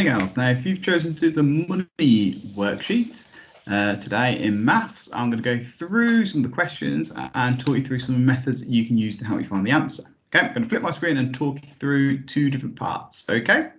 Girls. Now, if you've chosen to do the money worksheet today in maths, I'm going to go through some of the questions and talk you through some methods that you can use to help you find the answer. Okay, I'm going to flip my screen and talk you through two different parts. Okay.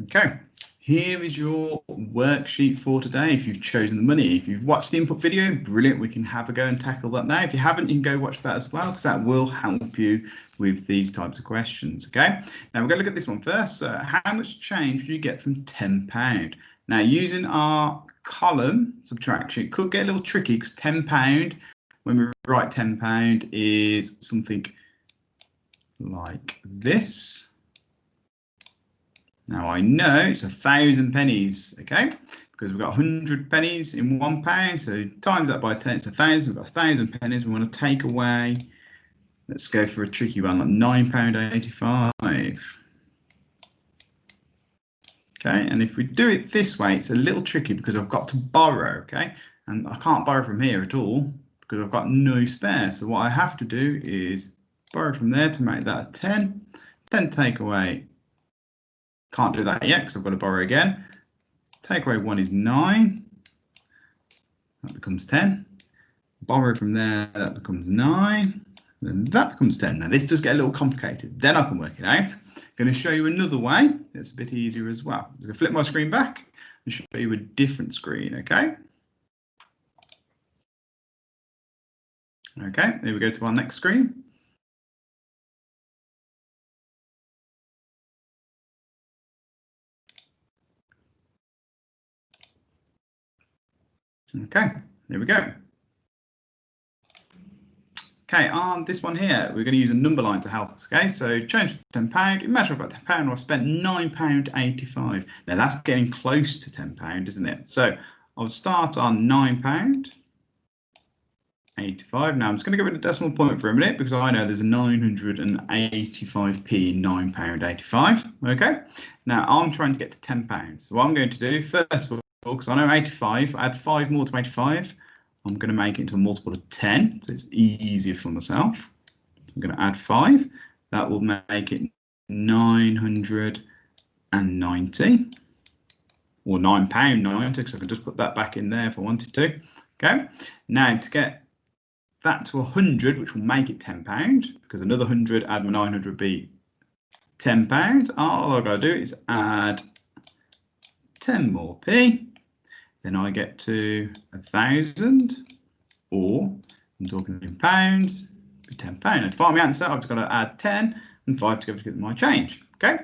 Okay. Here is your worksheet for today. If you've chosen the money, if you've watched the input video, brilliant. We can have a go and tackle that now. If you haven't, you can go watch that as well, because that will help you with these types of questions. Okay. Now we're going to look at this one first. So how much change do you get from £10? Now, using our column subtraction, it could get a little tricky because £10, when we write £10, is something like this. Now I know it's 1,000 pennies, okay, because we've got 100 pennies in £1, so times that by 10, it's 1,000. We've got 1,000 pennies. We want to take away, let's go for a tricky one, like £9.85. Okay, and if we do it this way, it's a little tricky because I've got to borrow, okay, and I can't borrow from here at all because I've got no spare. So what I have to do is borrow from there to make that a 10. 10 take away. Can't do that yet because I've got to borrow again. Take away 1 is 9. That becomes 10. Borrow from there, that becomes 9. Then that becomes 10. Now this does get a little complicated. Then I can work it out. I'm going to show you another way. It's a bit easier as well. I'm going to flip my screen back and show you a different screen, okay? Okay, here we go to our next screen. Okay, there we go. Okay, on this one here, we're going to use a number line to help us. Okay, so change to £10. Imagine I've got £10 or I've spent £9.85. Now that's getting close to £10, isn't it? So I'll start on £9.85. Now I'm just going to get rid of the decimal point for a minute because I know there's a 985p in £9.85. Okay, now I'm trying to get to £10. So what I'm going to do first of all, because I know 85, add 5 more to 85. I'm going to make it into a multiple of 10, so it's easier for myself. So I'm going to add 5. That will make it 990, or £9.90, because I can just put that back in there if I wanted to. Okay, now to get that to 100, which will make it £10, because another 100 add my 900 would be £10. All I've got to do is add 10 more p. Then I get to 1,000, or I'm talking in pounds, £10. And to find my answer, I've just got to add 10 and 5 together to get my change. Okay.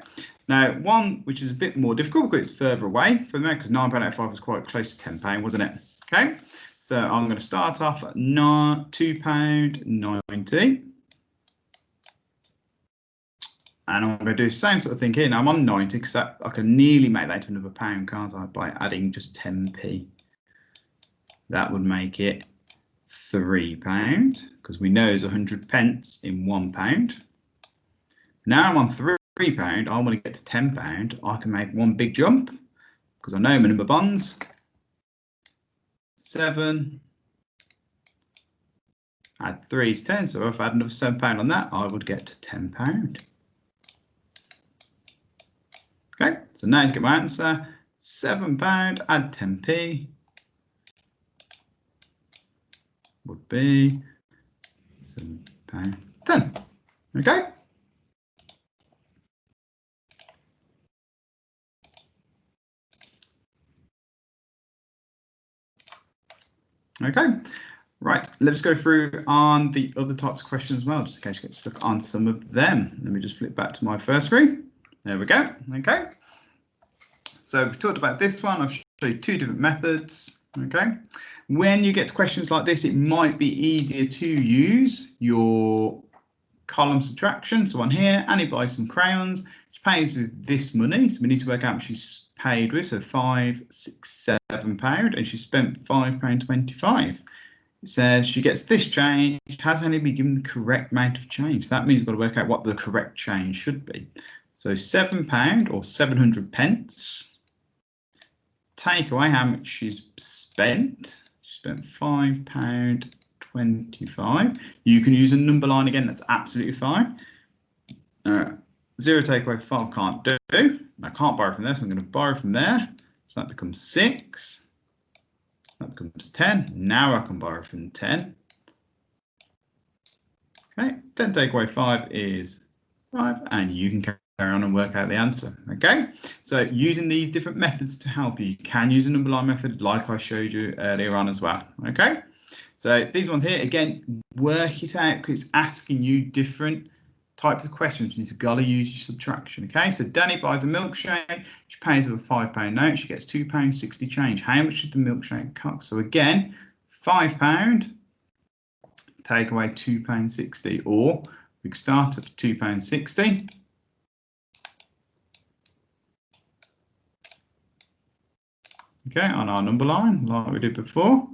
Now, one which is a bit more difficult because it's further away from there, because £9.85 was quite close to £10, wasn't it? Okay. So I'm going to start off at £2.90. And I'm going to do the same sort of thing here. Now I'm on 90 because I can nearly make that into another pound, can't I, by adding just 10p. That would make it £3, because we know there's 100 pence in £1. Now I'm on £3. I want to get to £10. I can make one big jump because I know my number bonds. 7. Add 3 is 10. So if I add another £7 on that, I would get to £10. Okay, so now to get my answer, £7, add 10p would be £7.10. Okay. Okay, right, let's go through on the other types of questions as well, just in case you get stuck on some of them. Let me just flip back to my first screen. There we go. Okay, so we've talked about this one. I'll show you two different methods. Okay, when you get to questions like this, it might be easier to use your column subtraction. So on here, Annie buys some crayons. She pays with this money, so we need to work out what she's paid with. So £5, £6, £7, and she spent £5.25. It says she gets this change, has Annie been given the correct amount of change? That means we've got to work out what the correct change should be. So £7 or 700 pence. Take away how much she's spent. She spent £5.25. 25. You can use a number line again, that's absolutely fine. 0 take away 5 can't do. I can't borrow from there, so I'm going to borrow from there. So that becomes 6. That becomes 10. Now I can borrow from 10. Okay, 10 take away 5 is 5, and you can carry on and work out the answer. Okay, so using these different methods to help you, you can use a number line method like I showed you earlier on as well. Okay, so these ones here, again, work it out because it's asking you different types of questions. You've got to use your subtraction. Okay, so Danny buys a milkshake. She pays with a £5 note. She gets £2.60 change. How much did the milkshake cost? So again, £5 take away £2.60, or we can start at £2.60. Okay, on our number line, like we did before,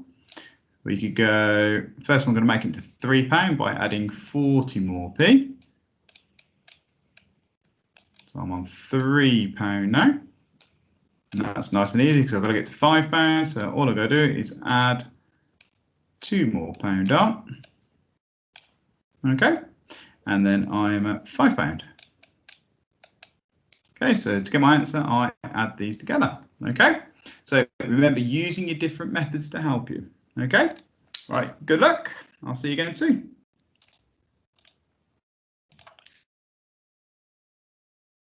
we could go, first one, I'm going to make it to £3 by adding 40 more p. So I'm on £3 now. And that's nice and easy because I've got to get to £5. So all I've got to do is add 2 more pound on. Okay, and then I'm at £5. Okay, so to get my answer, I add these together. Okay, so remember using your different methods to help you. Okay, right, good luck. I'll see you again soon.